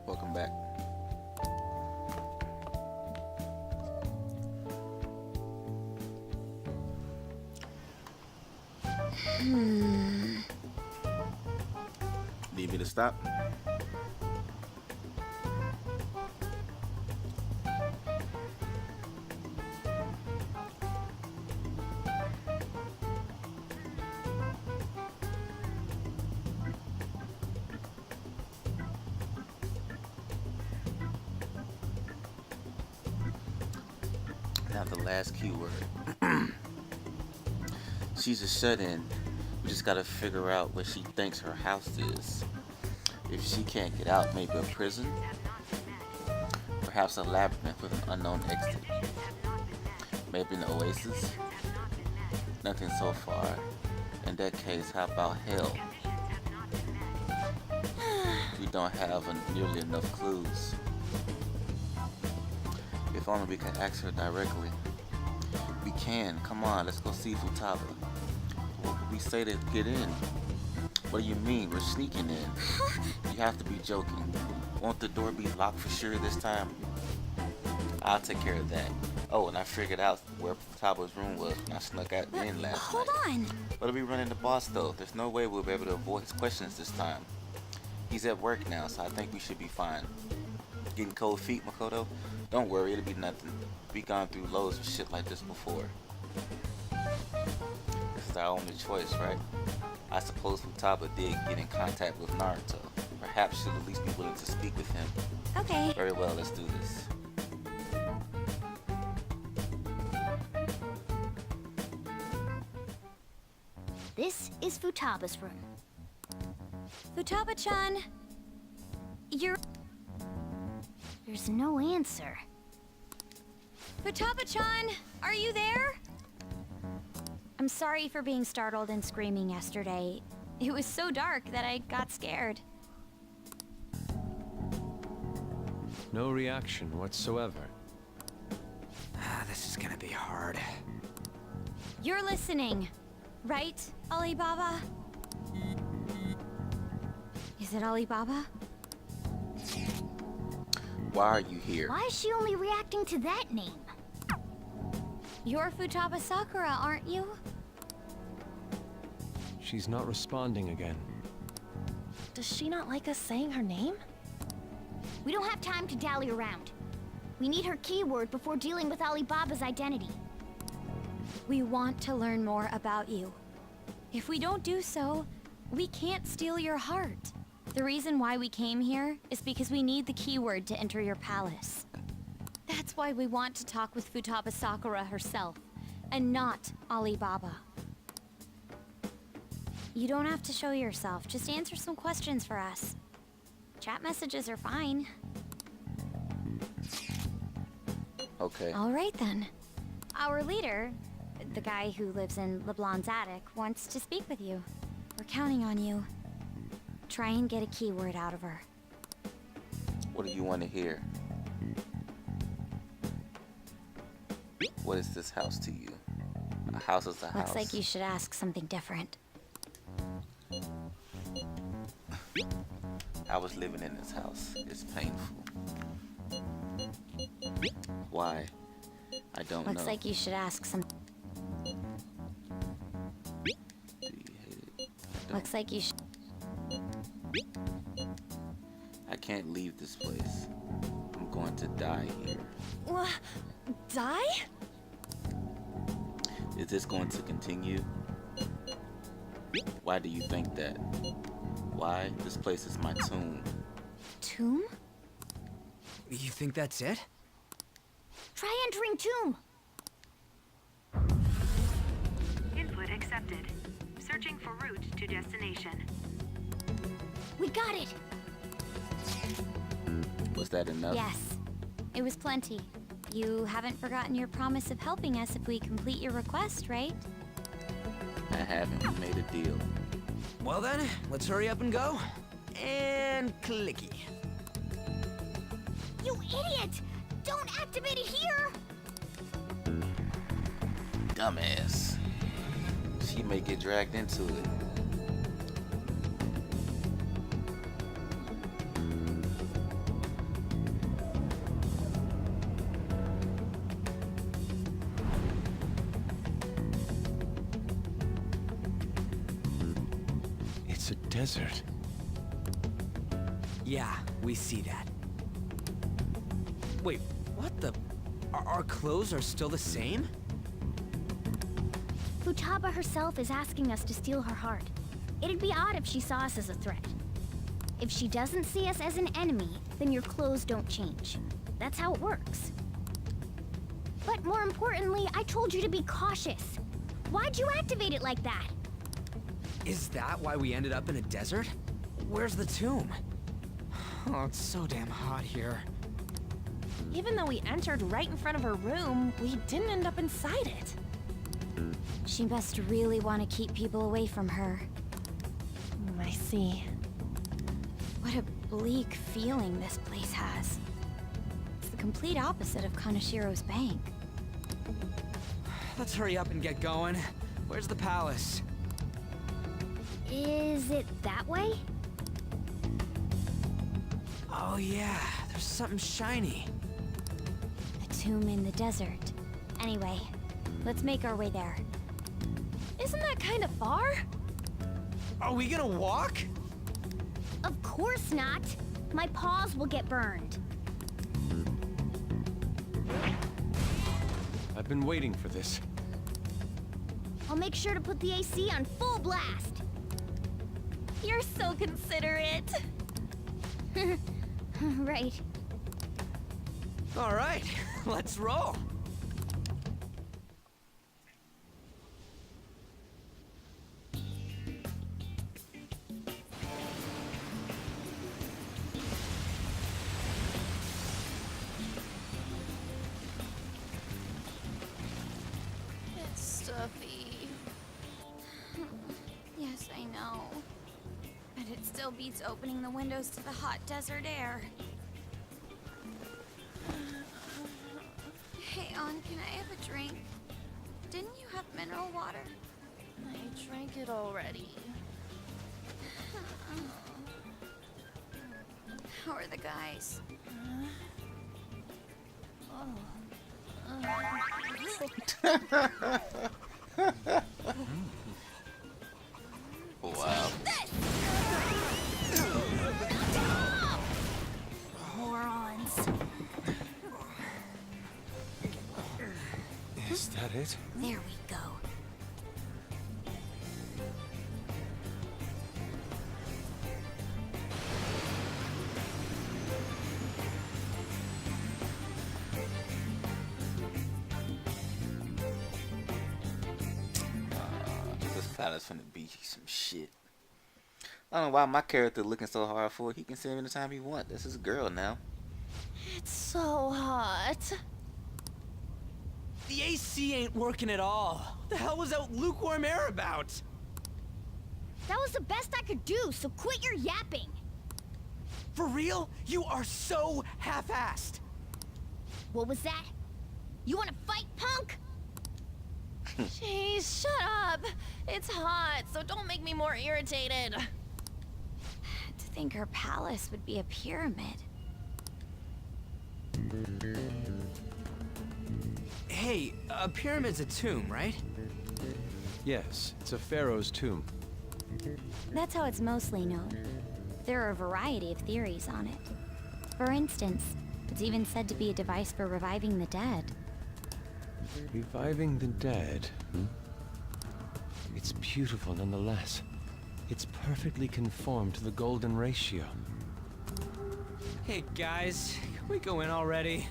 [SPEAKER 2] Welcome back. Need me to stop? out the last keyword. She's a shut-in. We just gotta figure out where she thinks her house is. If she can't get out, maybe a prison? Perhaps a labyrinth with an unknown exit. Maybe an oasis? Nothing so far. In that case, how about hell? We don't have nearly enough clues. If only we can ask her directly. We can. Come on, let's go see Futaba. What would we say to get in? What do you mean? We're sneaking in. You have to be joking. Won't the door be locked for sure this time? I'll take care of that. Oh, and I figured out where Futaba's room was when I snuck out in last
[SPEAKER 8] Hold
[SPEAKER 2] night.
[SPEAKER 8] on.
[SPEAKER 2] What'll we run into boss though? There's no way we'll be able to avoid his questions this time. He's at work now, so I think we should be fine. Getting cold feet, Makoto? Don't worry, it'll be nothing. We've gone through loads of shit like this before. This is our only choice, right? I suppose Futaba did get in contact with Naruto. Perhaps she'll at least be willing to speak with him.
[SPEAKER 8] Okay.
[SPEAKER 2] Very well, let's do this.
[SPEAKER 8] This is Futaba's room. Futaba-chan, There's no answer. Futaba-chan, are you there? I'm sorry for being startled and screaming yesterday. It was so dark that I got scared.
[SPEAKER 10] No reaction whatsoever.
[SPEAKER 6] This is gonna be hard.
[SPEAKER 8] You're listening, right, Alibaba? Is it Alibaba?
[SPEAKER 2] Why are you here?
[SPEAKER 8] Why is she only reacting to that name? You're Futaba Sakura, aren't you?
[SPEAKER 10] She's not responding again.
[SPEAKER 9] Does she not like us saying her name?
[SPEAKER 8] We don't have time to dally around. We need her keyword before dealing with Alibaba's identity. We want to learn more about you. If we don't do so, we can't steal your heart. The reason why we came here is because we need the keyword to enter your palace. That's why we want to talk with Futaba Sakura herself, and not Alibaba. You don't have to show yourself, just answer some questions for us. Chat messages are fine.
[SPEAKER 2] Okay.
[SPEAKER 8] All right then. Our leader, the guy who lives in LeBlanc's attic, wants to speak with you. We're counting on you. Try and get a keyword out of her.
[SPEAKER 2] What do you want to hear? What is this house to you? A house is a house.
[SPEAKER 8] Looks like you should ask something different.
[SPEAKER 2] I was living in this house. It's painful. Why? I don't know.
[SPEAKER 8] Looks like you should ask some.
[SPEAKER 2] Do you hate it? I
[SPEAKER 8] Looks like you should.
[SPEAKER 2] I can't leave this place. I'm going to die here.
[SPEAKER 9] What? Die?
[SPEAKER 2] Is this going to continue? Why do you think that? Why? This place is my tomb.
[SPEAKER 8] Tomb?
[SPEAKER 6] You think that's it?
[SPEAKER 8] Try entering tomb.
[SPEAKER 13] Input accepted. Searching for route to destination.
[SPEAKER 8] We got it.
[SPEAKER 2] Was that enough?
[SPEAKER 8] Yes. It was plenty. You haven't forgotten your promise of helping us if we complete your request, right?
[SPEAKER 2] I haven't. We made a deal.
[SPEAKER 6] Well then, let's hurry up and go. And clicky.
[SPEAKER 8] You idiot! Don't activate it here!
[SPEAKER 2] Dumbass. She may get dragged into it.
[SPEAKER 10] It's a desert.
[SPEAKER 6] Yeah, we see that. Wait, what the? Our clothes are still the same?
[SPEAKER 8] Futaba herself is asking us to steal her heart. It'd be odd if she saw us as a threat. If she doesn't see us as an enemy, then your clothes don't change. That's how it works. But more importantly, I told you to be cautious. Why'd you activate it like that?
[SPEAKER 6] Is that why we ended up in a desert? Where's the tomb? Oh, it's so damn hot here.
[SPEAKER 9] Even though we entered right in front of her room, we didn't end up inside it.
[SPEAKER 8] She must really want to keep people away from her.
[SPEAKER 9] I see.
[SPEAKER 8] What a bleak feeling this place has. It's the complete opposite of Kanashiro's bank.
[SPEAKER 6] Let's hurry up and get going. Where's the palace?
[SPEAKER 8] Is it that way?
[SPEAKER 6] Oh yeah, there's something shiny.
[SPEAKER 8] A tomb in the desert. Anyway, let's make our way there.
[SPEAKER 9] Isn't that kind of far?
[SPEAKER 6] Are we gonna walk?
[SPEAKER 8] Of course not. My paws will get burned.
[SPEAKER 10] I've been waiting for this.
[SPEAKER 8] I'll make sure to put the AC on full blast.
[SPEAKER 9] You're so considerate.
[SPEAKER 8] Right.
[SPEAKER 6] All right, let's roll.
[SPEAKER 8] It's stuffy. Yes, I know. But it still beats opening the windows to the hot desert air. Hey, On, can I have a drink? Didn't you have mineral water?
[SPEAKER 9] I drank it already.
[SPEAKER 8] How are the guys?
[SPEAKER 2] Wow.
[SPEAKER 8] Morons.
[SPEAKER 10] Is that it?
[SPEAKER 8] There we go.
[SPEAKER 2] This palace finna be some shit. I don't know why my character looking so hard for it. He can see him anytime he want. This is a girl now.
[SPEAKER 9] It's so hot.
[SPEAKER 6] The AC ain't working at all. What the hell was that lukewarm air about?
[SPEAKER 8] That was the best I could do, so quit your yapping.
[SPEAKER 6] For real? You are so half-assed.
[SPEAKER 8] What was that? You wanna fight, punk?
[SPEAKER 9] Jeez, shut up. It's hot, so don't make me more irritated.
[SPEAKER 8] To think her palace would be a pyramid.
[SPEAKER 6] Hey, a pyramid's a tomb, right?
[SPEAKER 10] Yes, it's a pharaoh's tomb.
[SPEAKER 8] That's how it's mostly known. There are a variety of theories on it. For instance, it's even said to be a device for reviving the dead.
[SPEAKER 10] Reviving the dead. It's beautiful nonetheless. It's perfectly conformed to the golden ratio.
[SPEAKER 6] Hey guys, can we go in already?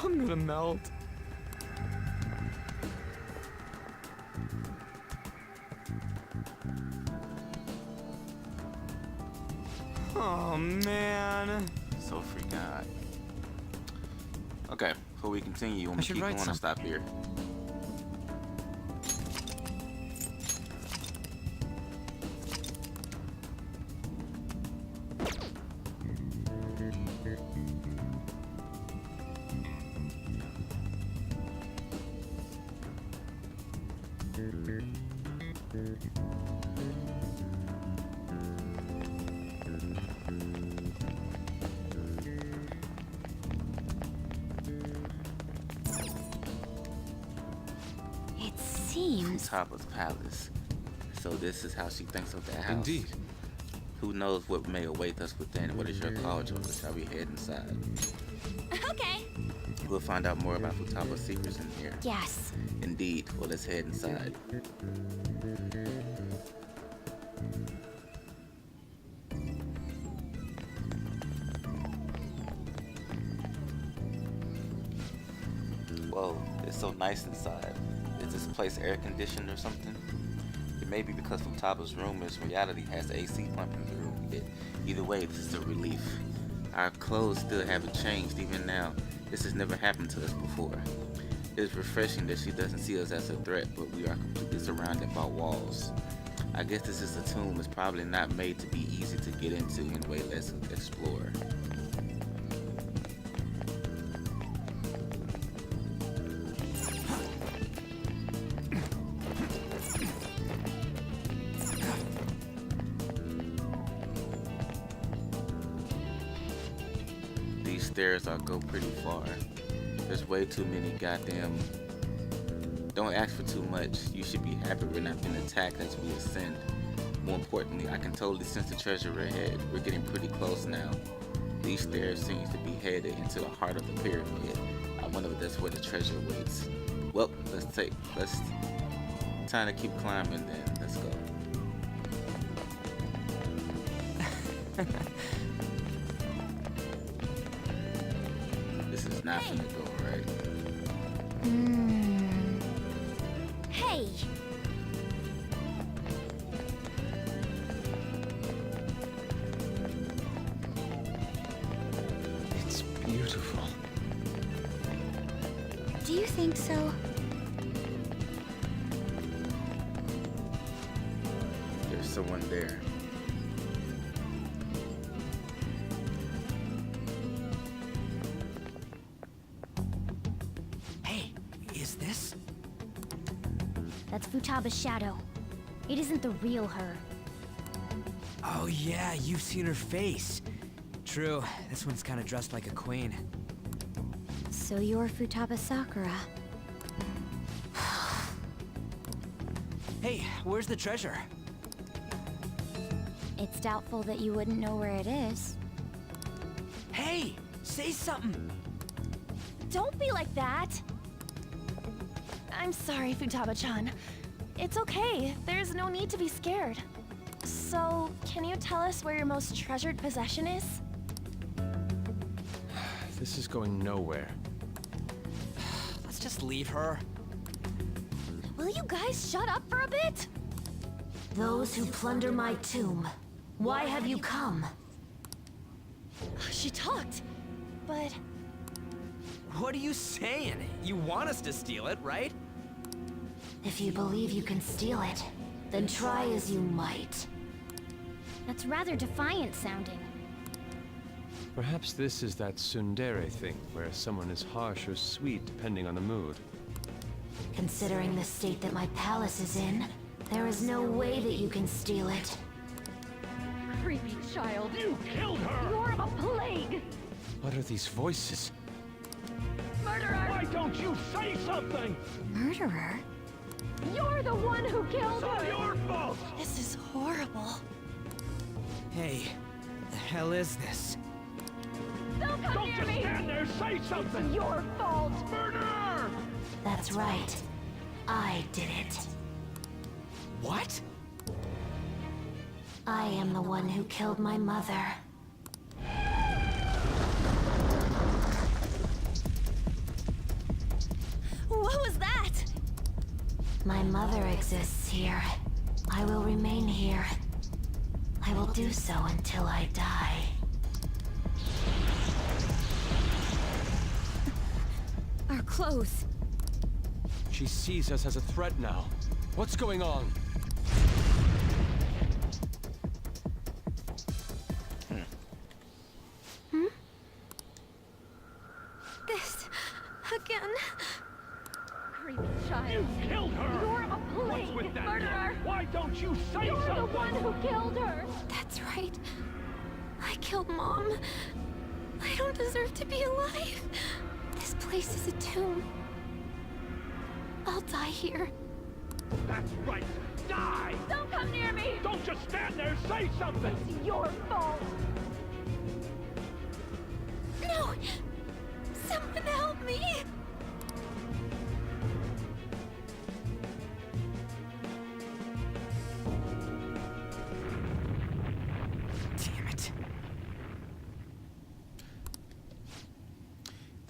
[SPEAKER 6] I'm gonna melt. Oh man.
[SPEAKER 2] So freaking hot. Okay, before we continue, you want
[SPEAKER 6] I
[SPEAKER 2] me to
[SPEAKER 6] should
[SPEAKER 2] keep
[SPEAKER 6] write
[SPEAKER 2] going or stop here?
[SPEAKER 8] It seems...
[SPEAKER 2] Futaba's palace. So this is how she thinks of that house.
[SPEAKER 10] Indeed.
[SPEAKER 2] Who knows what may await us within? What is your call, Joker? Shall we head inside?
[SPEAKER 8] Okay.
[SPEAKER 2] We'll find out more about Futaba's secrets in here.
[SPEAKER 8] Yes.
[SPEAKER 2] Indeed. Well, let's head inside. Whoa, it's so nice inside. Is this place air conditioned or something? It may be because Futaba's room is reality has the AC pumping through it. Either way, this is a relief. Our clothes still haven't changed even now. This has never happened to us before. It is refreshing that she doesn't see us as a threat, but we are completely surrounded by walls. I guess this is a tomb. It's probably not made to be easy to get into. Anyway, let's explore. These stairs go pretty far. There's way too many goddamn... Don't ask for too much. You should be happy we're not being attacked as we ascend. More importantly, I can totally sense the treasure ahead. We're getting pretty close now. These stairs seem to be headed into the heart of the pyramid. I wonder if that's where the treasure waits. Well, let's time to keep climbing then. Let's go. This is not gonna go right.
[SPEAKER 8] Hey!
[SPEAKER 10] It's beautiful.
[SPEAKER 8] Do you think so?
[SPEAKER 2] There's someone there.
[SPEAKER 6] Hey, is this?
[SPEAKER 8] That's Futaba's shadow. It isn't the real her.
[SPEAKER 6] Oh yeah, you've seen her face. True, this one's kind of dressed like a queen.
[SPEAKER 8] So you're Futaba Sakura.
[SPEAKER 6] Hey, where's the treasure?
[SPEAKER 8] It's doubtful that you wouldn't know where it is.
[SPEAKER 6] Hey, say something.
[SPEAKER 9] Don't be like that! I'm sorry, Futaba-chan. It's okay. There's no need to be scared. So, can you tell us where your most treasured possession is?
[SPEAKER 10] This is going nowhere.
[SPEAKER 6] Let's just leave her.
[SPEAKER 9] Will you guys shut up for a bit?
[SPEAKER 3] Those who plunder my tomb, why have you come?
[SPEAKER 9] She talked, but
[SPEAKER 6] What are you saying? You want us to steal it, right?
[SPEAKER 3] If you believe you can steal it, then try as you might.
[SPEAKER 8] That's rather defiant sounding.
[SPEAKER 10] Perhaps this is that tsundere thing, where someone is harsh or sweet depending on the mood.
[SPEAKER 3] Considering the state that my palace is in, there is no way that you can steal it.
[SPEAKER 13] Creepy child. You killed her! You're a plague!
[SPEAKER 10] What are these voices?
[SPEAKER 13] Murderer! Why don't you say something?
[SPEAKER 8] Murderer?
[SPEAKER 13] You're the one who killed her! It's all your fault!
[SPEAKER 9] this is horrible.
[SPEAKER 6] Hey, the hell is this?
[SPEAKER 13] Don't come near me! Don't just stand there, say something! It's your fault! Murderer!
[SPEAKER 3] That's right. I did it.
[SPEAKER 6] What?
[SPEAKER 3] I am the one who killed my mother.
[SPEAKER 9] What was that?
[SPEAKER 3] My mother exists here. I will remain here. I will do so until I die.
[SPEAKER 5] Our clothes.
[SPEAKER 10] She sees us as a threat now. What's going on?
[SPEAKER 8] This... again?
[SPEAKER 13] Creepy child. You killed her! You're a plague! What's with that? Murderer! Why don't you say something? You're the one who killed her!
[SPEAKER 8] That's right. I killed Mom. I don't deserve to be alive. This place is a tomb. I'll die here.
[SPEAKER 13] That's right! Die! Don't come near me! Don't just stand there, say something! It's your fault!
[SPEAKER 8] No! Someone help me!
[SPEAKER 6] Damn it.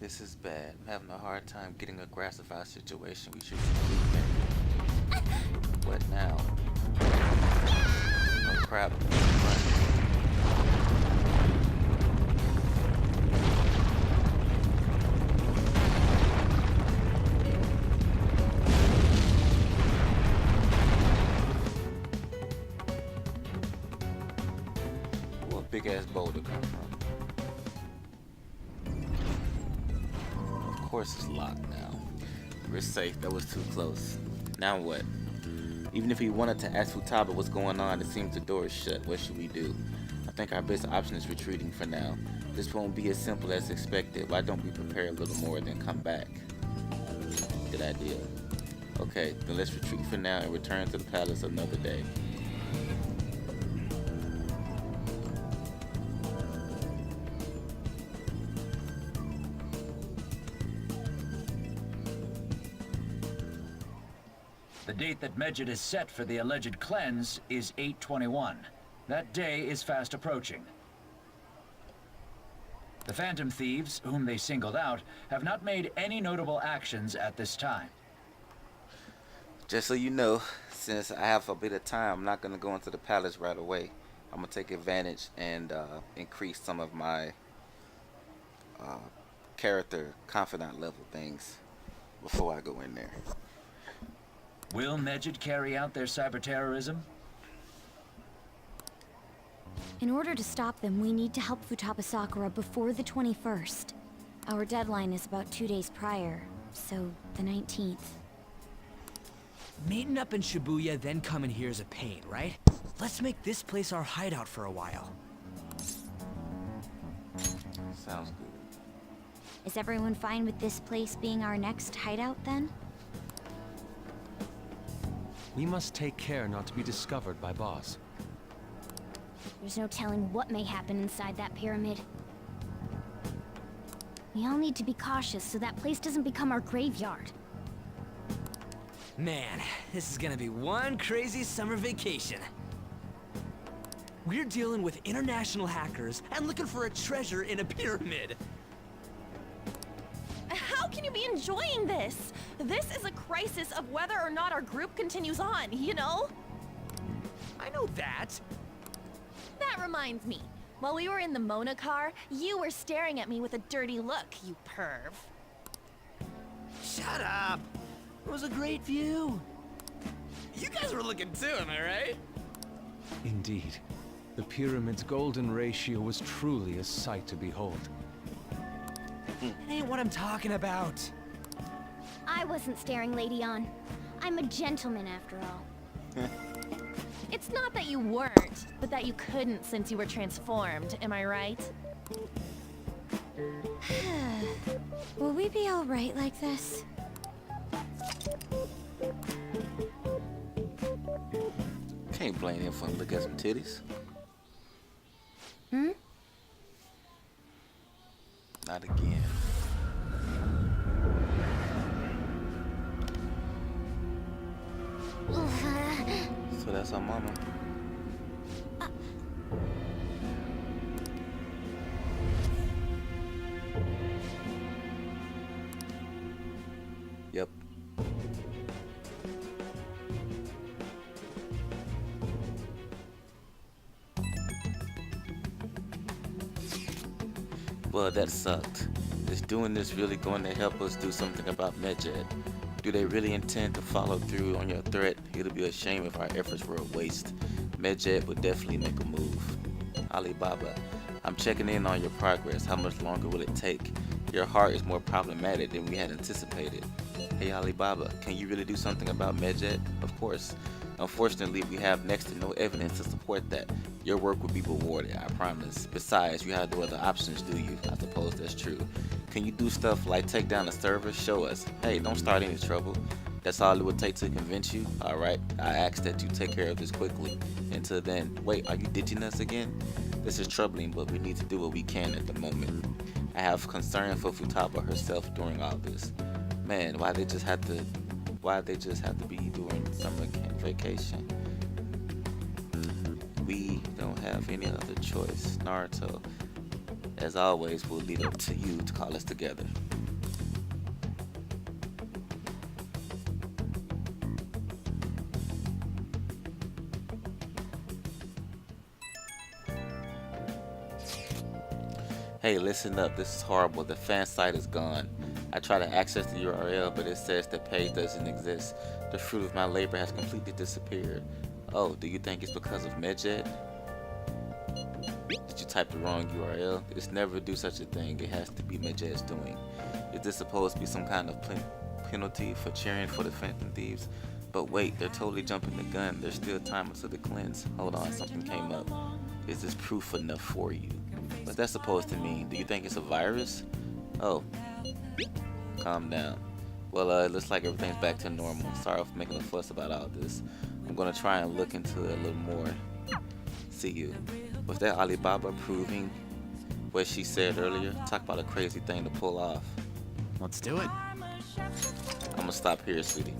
[SPEAKER 2] This is bad. I'm having a hard time getting a grasp of our situation. We should be What now? Oh crap. Where a big ass boulder come from? Of course it's locked now. We're safe. That was too close. Now what? Even if we wanted to ask Futaba what's going on, it seems the door is shut. What should we do? I think our best option is retreating for now. This won't be as simple as expected. Why don't we prepare a little more, then come back? Good idea. Okay, then let's retreat for now and return to the palace another day.
[SPEAKER 14] The date that Medjed is set for the alleged cleanse is 8/21. That day is fast approaching. The Phantom Thieves, whom they singled out, have not made any notable actions at this time.
[SPEAKER 2] Just so you know, since I have a bit of time, I'm not going to go into the palace right away. I'm going to take advantage and increase some of my character confidant level things before I go in there.
[SPEAKER 14] Will Medjed carry out their cyber terrorism?
[SPEAKER 8] In order to stop them, we need to help Futaba Sakura before the 21st. Our deadline is about 2 days prior, so the 19th.
[SPEAKER 6] Meeting up in Shibuya, then coming here is a pain, right? Let's make this place our hideout for a while.
[SPEAKER 2] Sounds good.
[SPEAKER 8] Is everyone fine with this place being our next hideout, then?
[SPEAKER 10] We must take care not to be discovered by Boss.
[SPEAKER 8] There's no telling what may happen inside that pyramid. We all need to be cautious so that place doesn't become our graveyard.
[SPEAKER 6] Man, this is gonna be one crazy summer vacation. We're dealing with international hackers and looking for a treasure in a pyramid.
[SPEAKER 9] How can you be enjoying this? This is a crisis of whether or not our group continues on, you know?
[SPEAKER 6] I know that.
[SPEAKER 9] That reminds me. While we were in the Mona car, you were staring at me with a dirty look, you perv.
[SPEAKER 6] Shut up. It was a great view. You guys were looking too, am I right?
[SPEAKER 10] Indeed. The pyramid's golden ratio was truly a sight to behold.
[SPEAKER 6] That ain't what I'm talking about.
[SPEAKER 8] I wasn't staring Lady On. I'm a gentleman after all.
[SPEAKER 9] It's not that you weren't, but that you couldn't since you were transformed, am I right?
[SPEAKER 8] Will we be all right like this?
[SPEAKER 2] Can't blame him for looking at some titties.
[SPEAKER 8] Hmm?
[SPEAKER 2] Not again. So that's our mama. Yep. Well, that sucked. Is doing this really going to help us do something about Medjed? Do they really intend to follow through on your threat? It'll be a shame if our efforts were a waste. Medjed would definitely make a move. Alibaba, I'm checking in on your progress. How much longer will it take? Your heart is more problematic than we had anticipated. Hey Alibaba, can you really do something about Medjed? Of course. Unfortunately, we have next to no evidence to support that. Your work will be rewarded, I promise. Besides, you have no other options, do you? I suppose that's true. Can you do stuff like take down the server? Show us. Hey, don't start any trouble. That's all it would take to convince you? Alright, I ask that you take care of this quickly. Until then, wait, are you ditching us again? This is troubling, but we need to do what we can at the moment. I have concern for Futaba herself during all this. Man, why they just have to be during summer vacation? We don't have any other choice. Naruto, as always, we'll leave it to you to call us together. Hey, listen up. This is horrible. The fan site is gone. I try to access the URL, but it says the page doesn't exist. The fruit of my labor has completely disappeared. Oh, do you think it's because of Medjed? Did you type the wrong URL? It's never do such a thing. It has to be Medjed's doing. Is this supposed to be some kind of penalty for cheering for the Phantom Thieves? But wait, they're totally jumping the gun. There's still time until the cleanse. Hold on, something came up. Is this proof enough for you? What's that supposed to mean? Do you think it's a virus? Oh, calm down. Well, it looks like everything's back to normal. Sorry for making a fuss about all this. I'm gonna try and look into it a little more. See you. Was that Alibaba proving what she said earlier? Talk about a crazy thing to pull off.
[SPEAKER 12] Let's do it.
[SPEAKER 2] I'm gonna stop here, sweetie.